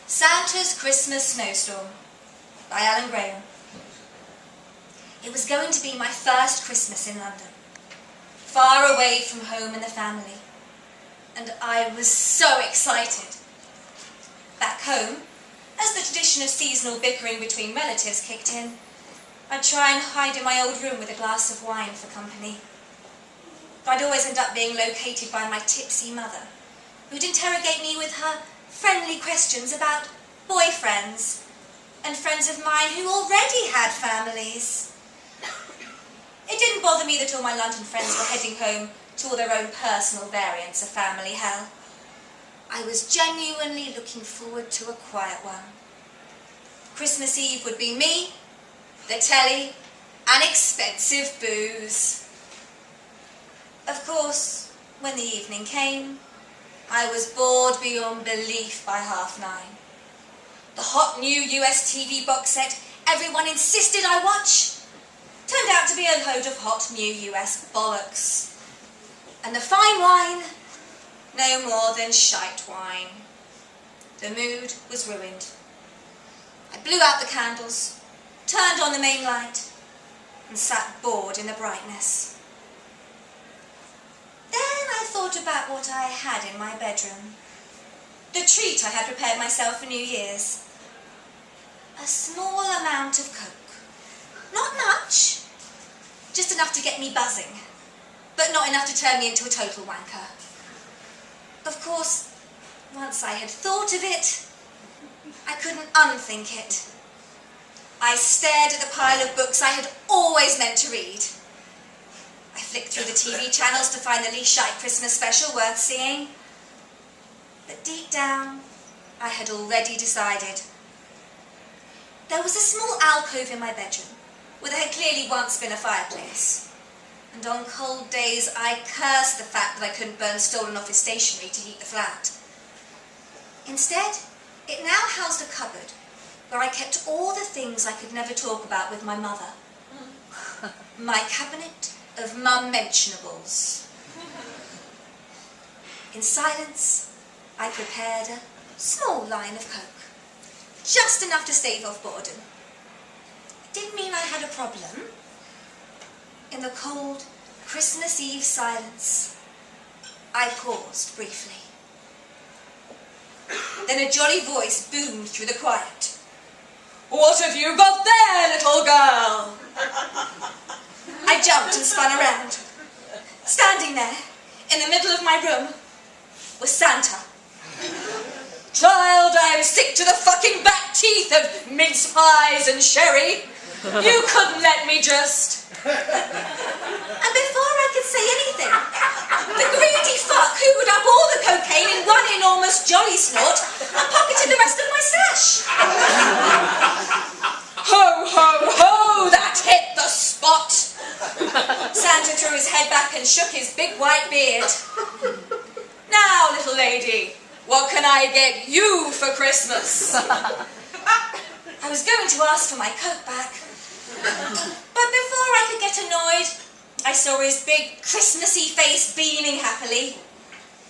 Santa's Christmas Snowstorm by Alan Graham. It was going to be my first Christmas in London, far away from home and the family, and I was so excited. Back home, as the tradition of seasonal bickering between relatives kicked in, I'd try and hide in my old room with a glass of wine for company. But I'd always end up being located by my tipsy mother, who'd interrogate me with her friendly questions about boyfriends and friends of mine who already had families. It didn't bother me that all my London friends were heading home to all their own personal variants of family hell. I was genuinely looking forward to a quiet one. Christmas Eve would be me, the telly, and expensive booze. Of course, when the evening came, I was bored beyond belief by 9:30. The hot new US TV box set everyone insisted I watch turned out to be a load of hot new US bollocks. And the fine wine, no more than shite wine. The mood was ruined. I blew out the candles, turned on the main light, and sat bored in the brightness. Then I thought about what I had in my bedroom. The treat I had prepared myself for New Year's. A small amount of Coke. Not much, just enough to get me buzzing, but not enough to turn me into a total wanker. Of course, once I had thought of it, I couldn't unthink it. I stared at the pile of books I had always meant to read. I flicked through the TV channels to find the least shite Christmas special worth seeing. But deep down, I had already decided. There was a small alcove in my bedroom, where there had clearly once been a fireplace. And on cold days, I cursed the fact that I couldn't burn stolen office stationery to heat the flat. Instead, it now housed a cupboard, where I kept all the things I could never talk about with my mother. My cabinet of mum-mentionables. In silence, I prepared a small line of Coke, just enough to stave off boredom. It didn't mean I had a problem. In the cold Christmas Eve silence, I paused briefly. Then a jolly voice boomed through the quiet. "What have you got there, little girl?" I jumped and spun around. Standing there, in the middle of my room, was Santa. "Child, I'm sick to the fucking back teeth of mince pies and sherry. You couldn't let me just..." And before I could say anything, the greedy fuck hoovered up all the cocaine in one enormous jolly snort and pocketed the rest of my stash. Ho, ho, ho! That hit the spot! Santa threw his head back and shook his big white beard. "Now, little lady, what can I get you for Christmas?" I was going to ask for my Coke back, but before I could get annoyed, I saw his big Christmassy face beaming happily,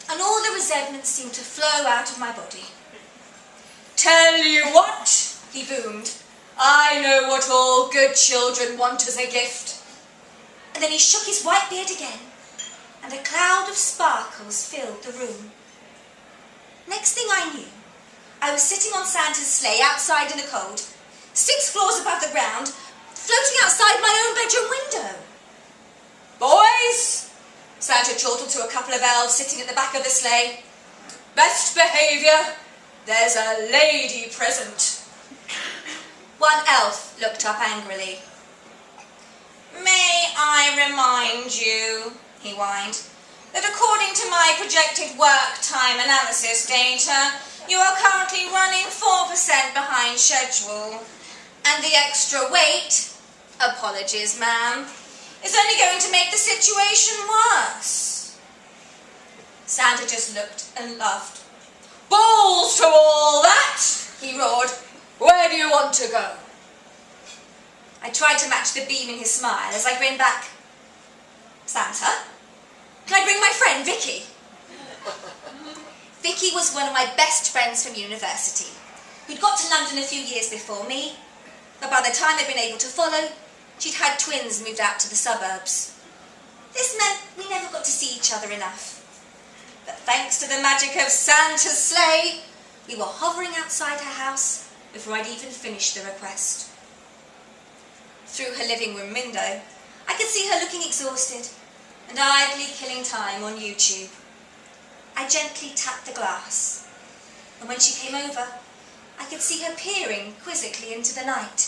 and all the resentment seemed to flow out of my body. "Tell you what," he boomed, "I know what all good children want as a gift." And then he shook his white beard again, and a cloud of sparkles filled the room. Next thing I knew, I was sitting on Santa's sleigh outside in the cold, 6 floors above the ground, floating outside my own bedroom window. "Boys," Santa chortled to a couple of elves sitting at the back of the sleigh, "best behaviour, there's a lady present." One elf looked up angrily. "May I remind you," he whined, "that according to my projected work time analysis data, you are currently running 4% behind schedule, and the extra weight, apologies ma'am, is only going to make the situation worse." Santa just looked and laughed. "Balls to all that," he roared. "Where do you want to go?" I tried to match the beam in his smile as I grinned back. "Santa, can I bring my friend Vicky?" Vicky was one of my best friends from university, who'd got to London a few years before me, but by the time I'd been able to follow, she'd had twins and moved out to the suburbs. This meant we never got to see each other enough. But thanks to the magic of Santa's sleigh, we were hovering outside her house before I'd even finished the request. Through her living room window, I could see her looking exhausted and idly killing time on YouTube. I gently tapped the glass, and when she came over, I could see her peering quizzically into the night.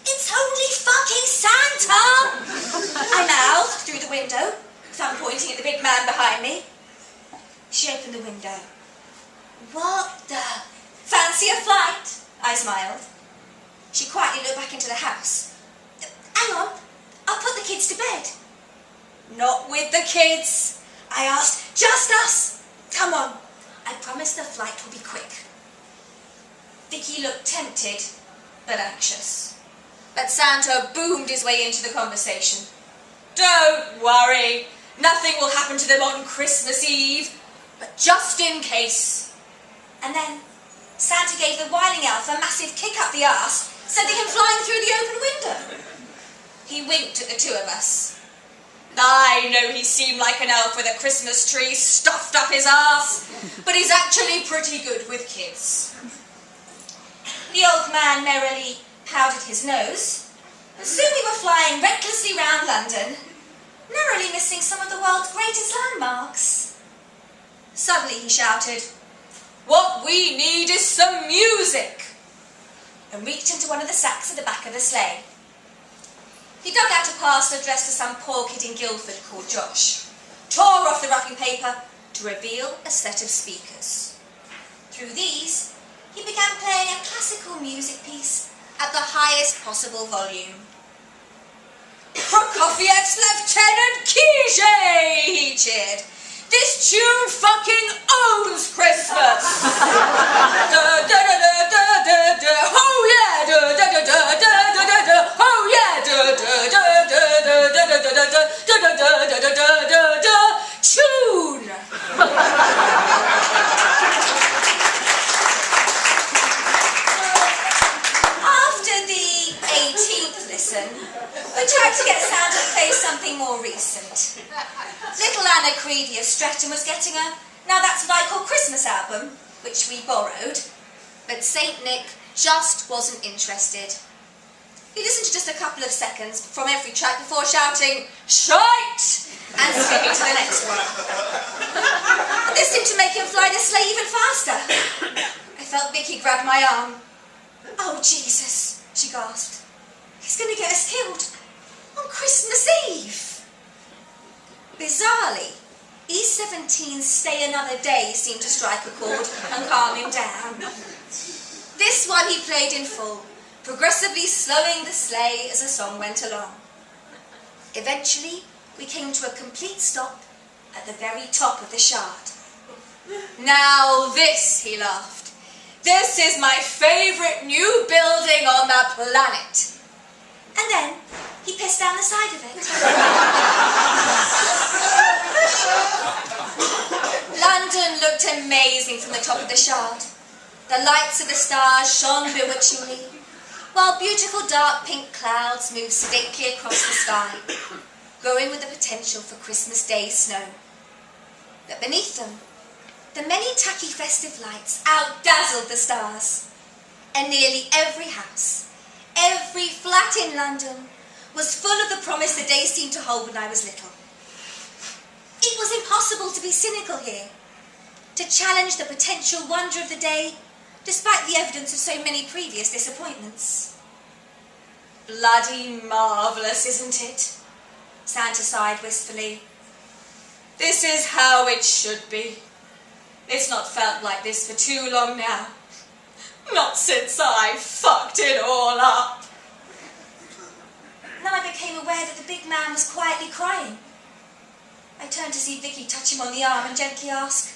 "It's only fucking Santa!" I mouthed through the window, thumb pointing at the big man behind me. She opened the window. "What the? Fancy a flight?" I smiled. She quietly looked back into the house. "Hang on, I'll put the kids to bed." "Not with the kids," I asked. "Just us. Come on. I promise the flight will be quick." Vicky looked tempted, but anxious. But Santa boomed his way into the conversation. "Don't worry. Nothing will happen to them on Christmas Eve, but just in case." And then Santa gave the whiling elf a massive kick up the arse, sending him flying through the open window. He winked at the two of us. "I know he seemed like an elf with a Christmas tree stuffed up his arse, but he's actually pretty good with kids." The old man merrily powdered his nose, and soon we were flying recklessly round London, narrowly missing some of the world's greatest landmarks. Suddenly he shouted, "What we need is some music," and reached into one of the sacks at the back of the sleigh. He dug out a parcel addressed to some poor kid in Guildford called Josh, tore off the wrapping paper to reveal a set of speakers. Through these, he began playing a classical music piece at the highest possible volume. "Prokofiev's Lieutenant Kijay," he cheered. "This tune fucking owns Christmas! Da da da da da da da, oh yeah, da da da da da da da, oh yeah, da da da da da da da da da da da da da da da, tune!" After the 18th listen, we tried to get Santa to play something more recent. Little Anna Creedy of Stretton was getting a "Now That's What I Call Christmas" album, which we borrowed, but St. Nick just wasn't interested. He listened to just a couple of seconds from every track before shouting, "Shite!" and skipping to the next one. And this seemed to make him fly the sleigh even faster. I felt Vicky grab my arm. "Oh, Jesus," she gasped. "He's going to get us killed on Christmas Eve." Bizarrely, E17's "Stay Another Day" seemed to strike a chord and calm him down. This one he played in full, progressively slowing the sleigh as the song went along. Eventually, we came to a complete stop at the very top of the Shard. "Now this," he laughed, "this is my favourite new building on the planet." And then he pissed down the side of it. London looked amazing from the top of the Shard. The lights of the stars shone bewitchingly, while beautiful dark pink clouds moved sedately across the sky, glowing with the potential for Christmas Day snow. But beneath them, the many tacky festive lights outdazzled the stars, and nearly every house, every flat in London was full of the promise the day seemed to hold when I was little. It was impossible to be cynical here, to challenge the potential wonder of the day, despite the evidence of so many previous disappointments. "Bloody marvellous, isn't it?" Santa sighed wistfully. "This is how it should be. It's not felt like this for too long now. Not since I fucked it all up." Then I became aware that the big man was quietly crying. I turned to see Vicky touch him on the arm and gently ask,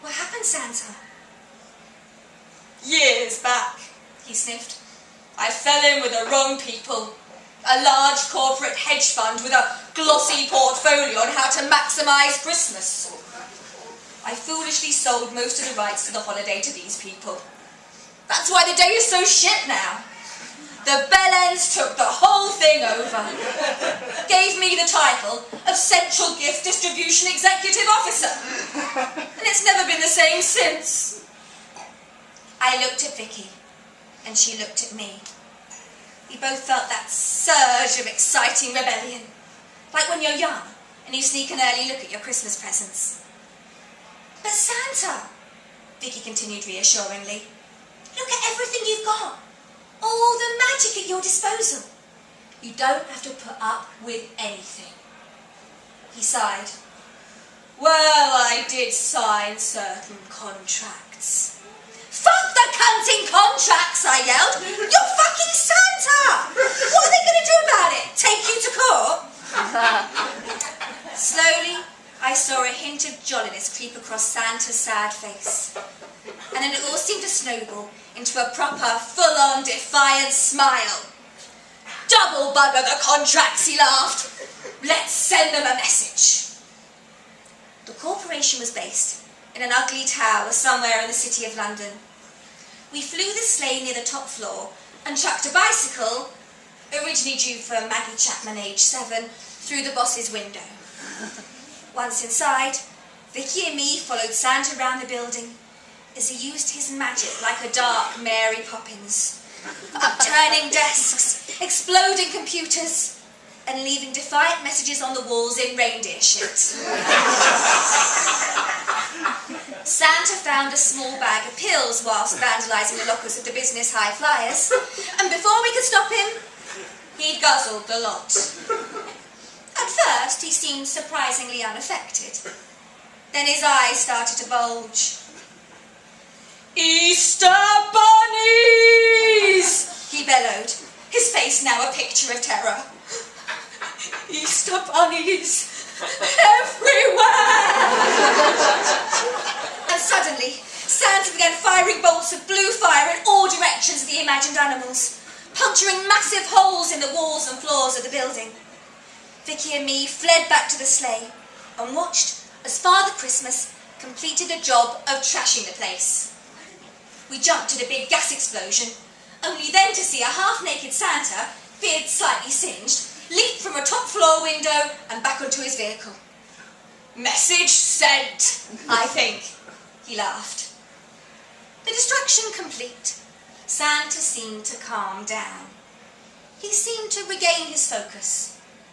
"What happened, Santa?" "Years back," he sniffed, "I fell in with the wrong people. A large corporate hedge fund with a glossy portfolio on how to maximise Christmas. I foolishly sold most of the rights to the holiday to these people. That's why the day is so shit now. The Bellends took the whole thing over. Gave me the title of Central Gift Distribution Executive Officer. And it's never been the same since. I looked at Vicky, and she looked at me. We both felt that surge of exciting rebellion. Like when you're young, and you sneak an early look at your Christmas presents. But Santa, Vicky continued reassuringly, look at everything you've got. All the magic at your disposal. You don't have to put up with anything. He sighed. Well, I did sign certain contracts. Fuck the cunting contracts, I yelled. You're fucking Santa! What are they going to do about it? Take you to court? Slowly, I saw a hint of jolliness creep across Santa's sad face. And then it all seemed to snowball into a proper, full-on, defiant smile. Double bugger the contracts, he laughed. Let's send them a message. The corporation was based in an ugly tower somewhere in the city of London. We flew the sleigh near the top floor and chucked a bicycle, originally due for Maggie Chapman, age 7, through the boss's window. Once inside, Vicky and me followed Santa around the building as he used his magic like a dark Mary Poppins, upturning desks, exploding computers, and leaving defiant messages on the walls in reindeer shit. Santa found a small bag of pills whilst vandalising the lockers of the business high flyers, and before we could stop him, he'd guzzled the lot. At first, he seemed surprisingly unaffected. Then his eyes started to bulge. Easter bunnies! He bellowed, his face now a picture of terror. Easter bunnies everywhere! And suddenly, Santa began firing bolts of blue fire in all directions of the imagined animals, puncturing massive holes in the walls and floors of the building. Vicky and me fled back to the sleigh and watched as Father Christmas completed the job of trashing the place. We jumped at a big gas explosion, only then to see a half-naked Santa, beard slightly singed, leap from a top-floor window and back onto his vehicle. Message sent, I think, he laughed. The distraction complete, Santa seemed to calm down. He seemed to regain his focus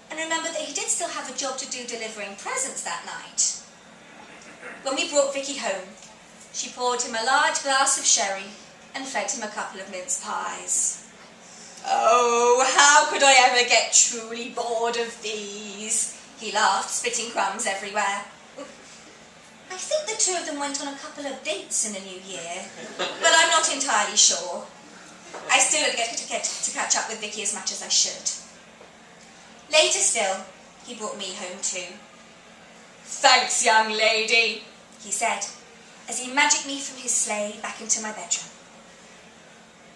and remember that he did still have a job to do delivering presents that night. When we brought Vicky home, she poured him a large glass of sherry and fed him a couple of mince pies. Oh, how could I ever get truly bored of these? He laughed, spitting crumbs everywhere. I think the two of them went on a couple of dates in the new year, but I'm not entirely sure. I still don't get to catch up with Vicky as much as I should. Later still, he brought me home too. Thanks, young lady, he said, as he magicked me from his sleigh back into my bedroom.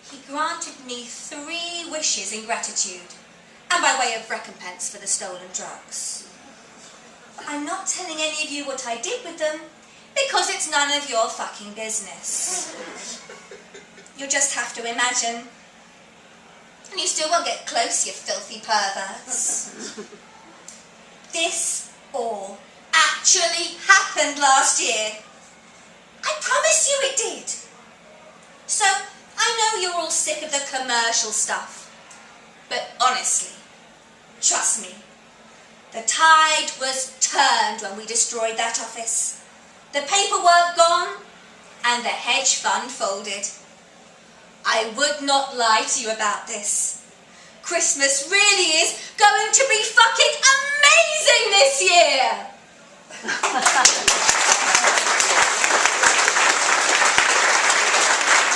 He granted me 3 wishes in gratitude, and by way of recompense for the stolen drugs. I'm not telling any of you what I did with them, because it's none of your fucking business. You'll just have to imagine. And you still won't get close, you filthy perverts. This all actually happened last year. I promise you it did. So, I know you're all sick of the commercial stuff, but honestly, trust me, the tide was turned when we destroyed that office. The paperwork gone, and the hedge fund folded. I would not lie to you about this. Christmas really is going to be fucking amazing this year!